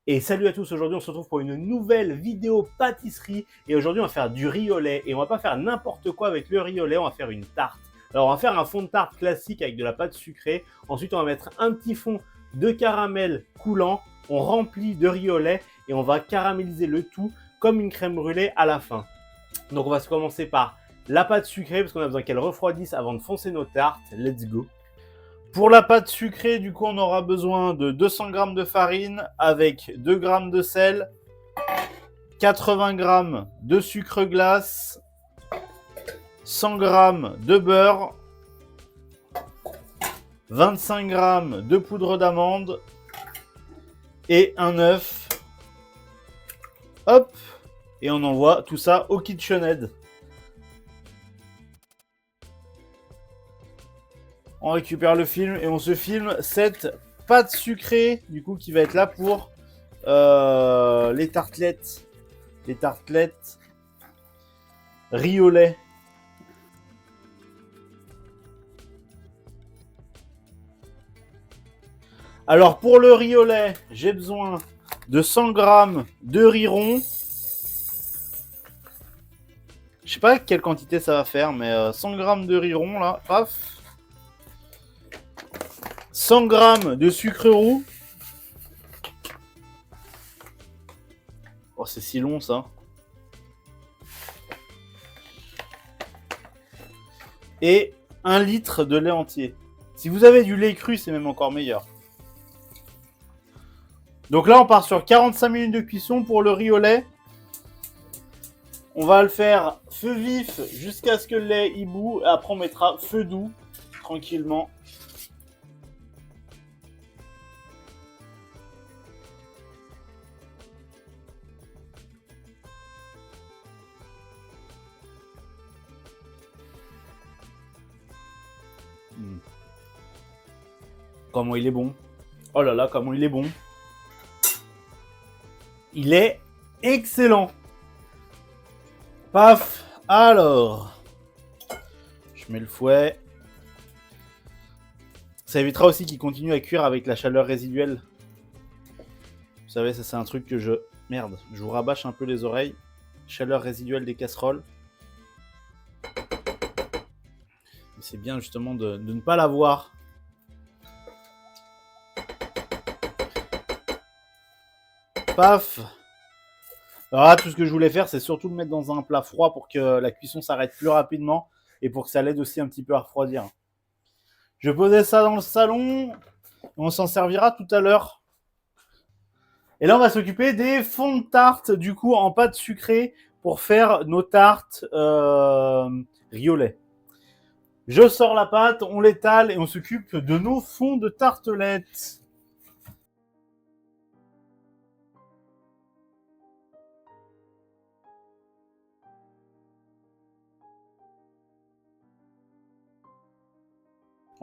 Et salut à tous, aujourd'hui on se retrouve pour une nouvelle vidéo pâtisserie et aujourd'hui on va faire du riz au lait et on va pas faire n'importe quoi avec le riz au lait, on va faire une tarte. Alors on va faire un fond de tarte classique avec de la pâte sucrée, ensuite on va mettre un petit fond de caramel coulant, on remplit de riz au lait et on va caraméliser le tout comme une crème brûlée à la fin. Donc on va commencer par la pâte sucrée parce qu'on a besoin qu'elle refroidisse avant de foncer nos tartes, let's go. Pour la pâte sucrée, du coup, on aura besoin de 200 g de farine avec 2 g de sel, 80 g de sucre glace, 100 g de beurre, 25 g de poudre d'amande et un œuf. Hop, et on envoie tout ça au KitchenAid. On récupère le film et on se filme cette pâte sucrée, du coup, qui va être là pour les tartelettes. Les tartelettes riz au lait. Alors, pour le riz au lait, j'ai besoin de 100 g de riz rond. Je sais pas quelle quantité ça va faire, mais 100 g de riz rond, là, paf. 100 g de sucre roux. Oh, c'est si long, ça. Et 1 litre de lait entier. Si vous avez du lait cru, c'est même encore meilleur. Donc là, on part sur 45 minutes de cuisson pour le riz au lait. On va le faire feu vif jusqu'à ce que le lait y bout. Après, on mettra feu doux, tranquillement. Comment il est bon. Oh là là, comment il est bon. Il est excellent. Paf. Alors, je mets le fouet. Ça évitera aussi qu'il continue à cuire avec la chaleur résiduelle. Vous savez, ça c'est un truc que je... Merde, je vous rabâche un peu les oreilles. Chaleur résiduelle des casseroles. C'est bien justement de ne pas l'avoir. Paf. Alors là, tout ce que je voulais faire, c'est surtout le mettre dans un plat froid pour que la cuisson s'arrête plus rapidement et pour que ça l'aide aussi un petit peu à refroidir. Je posais ça dans le salon. On s'en servira tout à l'heure. Et là, on va s'occuper des fonds de tarte, du coup, en pâte sucrée pour faire nos tartes riz au lait. Je sors la pâte, on l'étale et on s'occupe de nos fonds de tartelettes.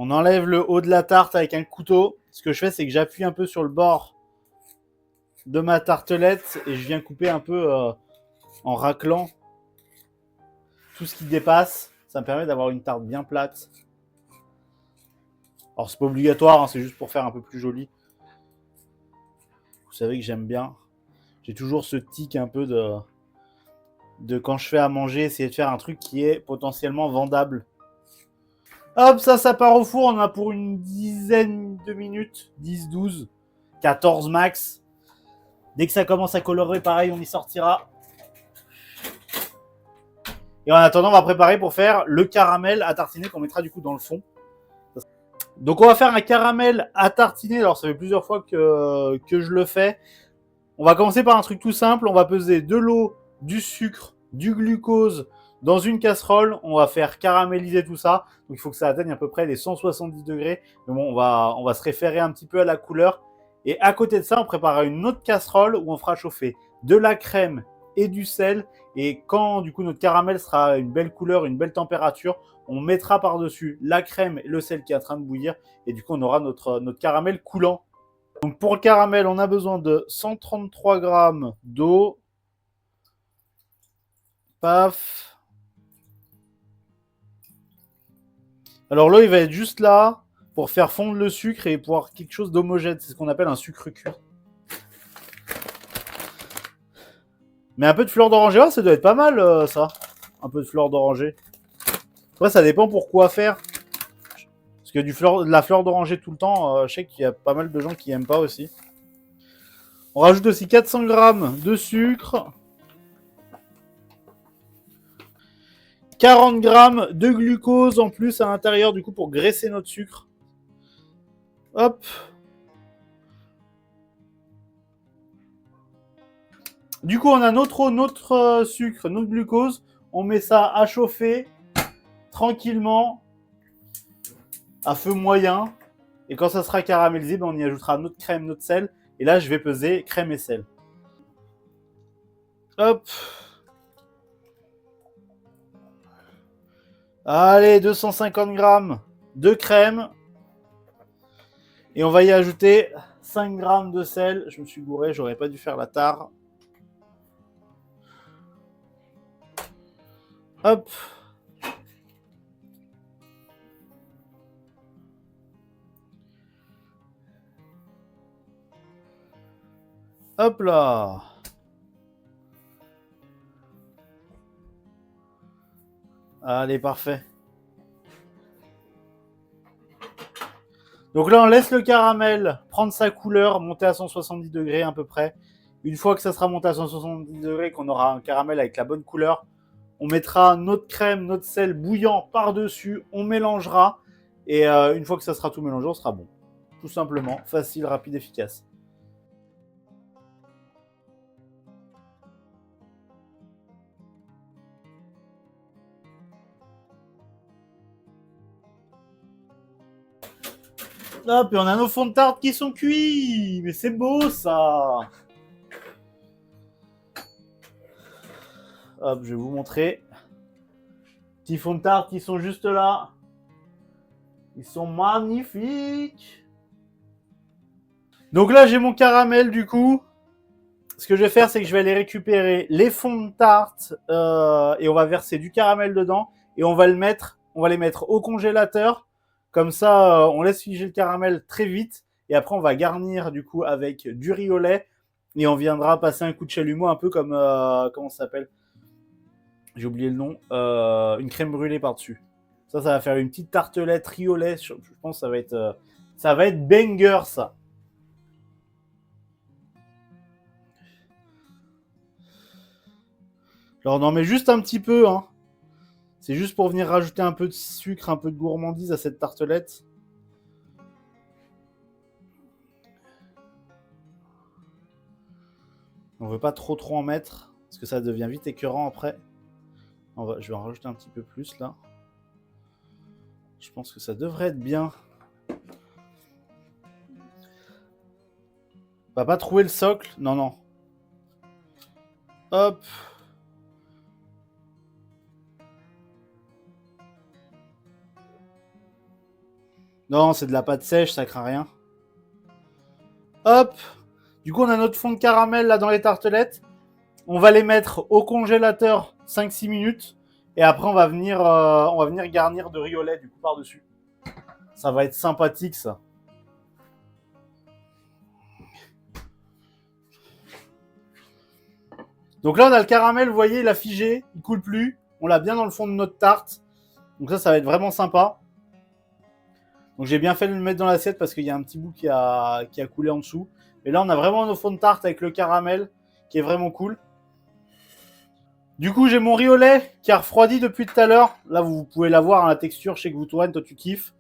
On enlève le haut de la tarte avec un couteau. Ce que je fais, c'est que j'appuie un peu sur le bord de ma tartelette et je viens couper un peu en raclant tout ce qui dépasse. Ça me permet d'avoir une tarte bien plate. Alors, c'est pas obligatoire, hein, c'est juste pour faire un peu plus joli. Vous savez que j'aime bien. J'ai toujours ce tic un peu de quand je fais à manger, essayer de faire un truc qui est potentiellement vendable. Hop, ça part au four. On a pour une dizaine de minutes. 10, 12, 14 max. Dès que ça commence à colorer, pareil, on y sortira. Et en attendant, on va préparer pour faire le caramel à tartiner qu'on mettra du coup dans le fond. Donc on va faire un caramel à tartiner. Alors ça fait plusieurs fois que je le fais. On va commencer par un truc tout simple. On va peser de l'eau, du sucre, du glucose dans une casserole. On va faire caraméliser tout ça. Donc il faut que ça atteigne à peu près les 170 degrés. Mais bon, on va se référer un petit peu à la couleur. Et à côté de ça, on préparera une autre casserole où on fera chauffer de la crème et du sel. Et quand du coup notre caramel sera une belle couleur, une belle température, on mettra par-dessus la crème et le sel qui est en train de bouillir. Et du coup, on aura notre caramel coulant. Donc pour le caramel, on a besoin de 133 g d'eau. Paf. Alors l'eau, il va être juste là pour faire fondre le sucre et pour avoir quelque chose d'homogène. C'est ce qu'on appelle un sucre cuit. Mais un peu de fleur d'oranger, ça doit être pas mal, ça. Un peu de fleur d'oranger. Après, ça dépend pour quoi faire. Parce que de la fleur d'oranger tout le temps, je sais qu'il y a pas mal de gens qui aiment pas aussi. On rajoute aussi 400 grammes de sucre. 40 grammes de glucose en plus à l'intérieur, du coup, pour graisser notre sucre. Hop. Du coup, on a notre sucre, notre glucose. On met ça à chauffer tranquillement, à feu moyen. Et quand ça sera caramélisé, ben, on y ajoutera notre crème, notre sel. Et là, je vais peser crème et sel. Hop. Allez, 250 grammes de crème. Et on va y ajouter 5 grammes de sel. Je me suis gouré, j'aurais pas dû faire la tare. Hop. Hop là. Allez, parfait. Donc là, on laisse le caramel prendre sa couleur, monter à 170 degrés à peu près. Une fois que ça sera monté à 170 degrés, qu'on aura un caramel avec la bonne couleur, on mettra notre crème, notre sel bouillant par-dessus, on mélangera. Et une fois que ça sera tout mélangé, on sera bon. Tout simplement, facile, rapide, efficace. Hop, et on a nos fonds de tarte qui sont cuits. Mais c'est beau ça. Hop, je vais vous montrer. Petits fonds de tarte qui sont juste là. Ils sont magnifiques. Donc là, j'ai mon caramel du coup. Ce que je vais faire, c'est que je vais aller récupérer les fonds de tarte et on va verser du caramel dedans et on va les mettre au congélateur. Comme ça, on laisse figer le caramel très vite et après on va garnir du coup avec du riz au lait et on viendra passer un coup de chalumeau un peu comme comment ça s'appelle? J'ai oublié le nom. Une crème brûlée par-dessus. Ça va faire une petite tartelette riz au lait. Je pense que ça va être banger ça. Alors on en met juste un petit peu, hein. C'est juste pour venir rajouter un peu de sucre, un peu de gourmandise à cette tartelette. On veut pas trop en mettre, parce que ça devient vite écœurant après. Je vais en rajouter un petit peu plus là. Je pense que ça devrait être bien. On va pas trouver le socle. Non, non. Hop. Non, c'est de la pâte sèche, ça craint rien. Hop. Du coup, on a notre fond de caramel là dans les tartelettes. On va les mettre au congélateur 5-6 minutes. Et après, on va venir garnir de riz au lait du coup par-dessus. Ça va être sympathique ça. Donc là, on a le caramel, vous voyez, il a figé, il coule plus. On l'a bien dans le fond de notre tarte. Donc ça va être vraiment sympa. Donc j'ai bien fait de le mettre dans l'assiette parce qu'il y a un petit bout qui a coulé en dessous. Et là, on a vraiment nos fonds de tarte avec le caramel qui est vraiment cool. Du coup, j'ai mon riz au lait qui a refroidi depuis tout à l'heure. Là, vous pouvez la voir, hein, la texture. Je sais que vous, toi tu kiffes.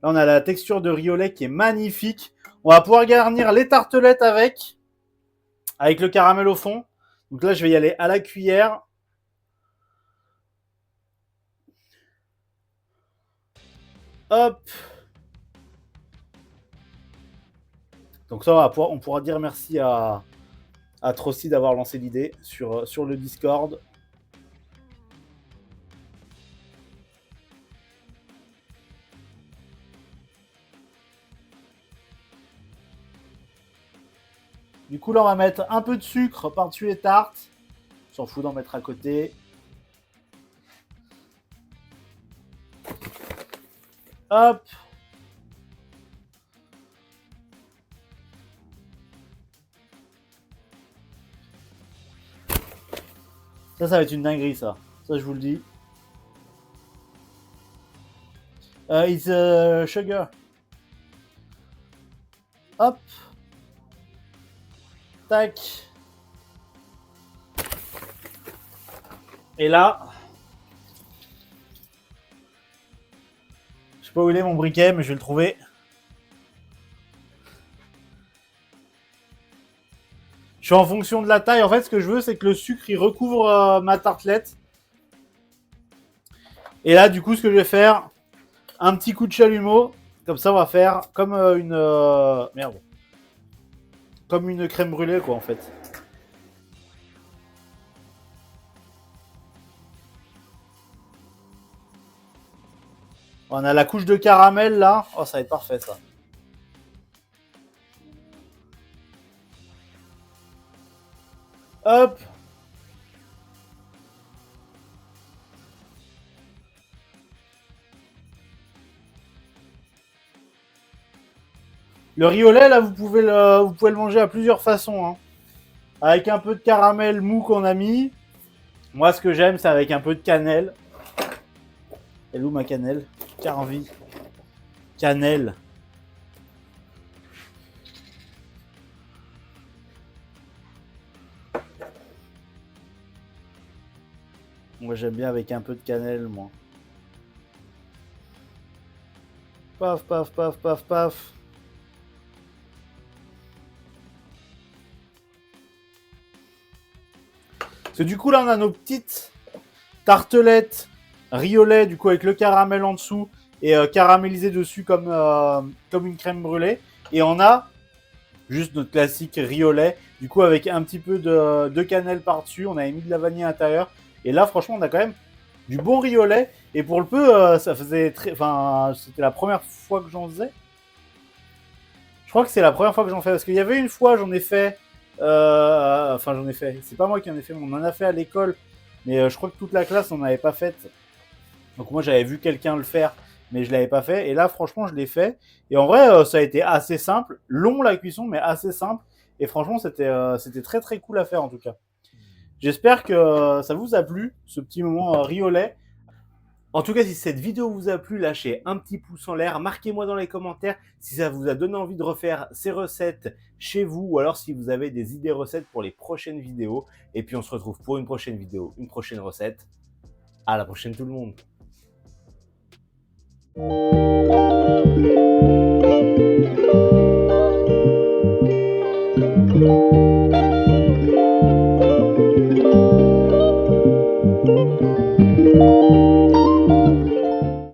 Là, on a la texture de riz au lait qui est magnifique. On va pouvoir garnir les tartelettes avec le caramel au fond. Donc là, je vais y aller à la cuillère. Hop. Donc ça, on pourra dire merci à Trossi d'avoir lancé l'idée sur le Discord. Du coup, là, on va mettre un peu de sucre par-dessus les tartes. On s'en fout d'en mettre à côté. Hop. Ça va être une dinguerie, ça. Ça, je vous le dis. It's sugar. Hop. Tac. Et là, je sais pas où il est mon briquet, mais je vais le trouver. Je suis en fonction de la taille. En fait, ce que je veux, c'est que le sucre, il recouvre ma tartelette. Et là, du coup, ce que je vais faire, un petit coup de chalumeau. Comme ça, on va faire comme une... merde. Comme une crème brûlée, quoi, en fait. On a la couche de caramel, là. Oh, ça va être parfait, ça. Hop. Le riz au lait, là, vous pouvez le manger à plusieurs façons. Hein. Avec un peu de caramel mou qu'on a mis. Moi, ce que j'aime, c'est avec un peu de cannelle. Elle est où ma cannelle? Carvi. Cannelle. Moi, j'aime bien avec un peu de cannelle, moi. Paf, paf, paf, paf, paf. Parce que du coup, là, on a nos petites tartelettes riz au lait, du coup, avec le caramel en dessous et caramélisé dessus comme une crème brûlée. Et on a juste notre classique riz au lait, du coup, avec un petit peu de cannelle par-dessus. On avait mis de la vanille à l'intérieur. Et là, franchement, on a quand même du bon riz au lait. Et pour le peu, ça faisait très. Enfin, c'était la première fois que j'en faisais. Je crois que c'est la première fois que j'en fais. Parce qu'il y avait une fois, j'en ai fait. Enfin, j'en ai fait. C'est pas moi qui en ai fait. On en a fait à l'école. Mais je crois que toute la classe n'en avait pas fait. Donc moi, j'avais vu quelqu'un le faire. Mais je l'avais pas fait. Et là, franchement, je l'ai fait. Et en vrai, ça a été assez simple. Long la cuisson, mais assez simple. Et franchement, c'était très très cool à faire en tout cas. J'espère que ça vous a plu, ce petit moment riz au lait. En tout cas, si cette vidéo vous a plu, lâchez un petit pouce en l'air, marquez-moi dans les commentaires si ça vous a donné envie de refaire ces recettes chez vous ou alors si vous avez des idées recettes pour les prochaines vidéos. Et puis on se retrouve pour une prochaine vidéo, une prochaine recette. À la prochaine tout le monde.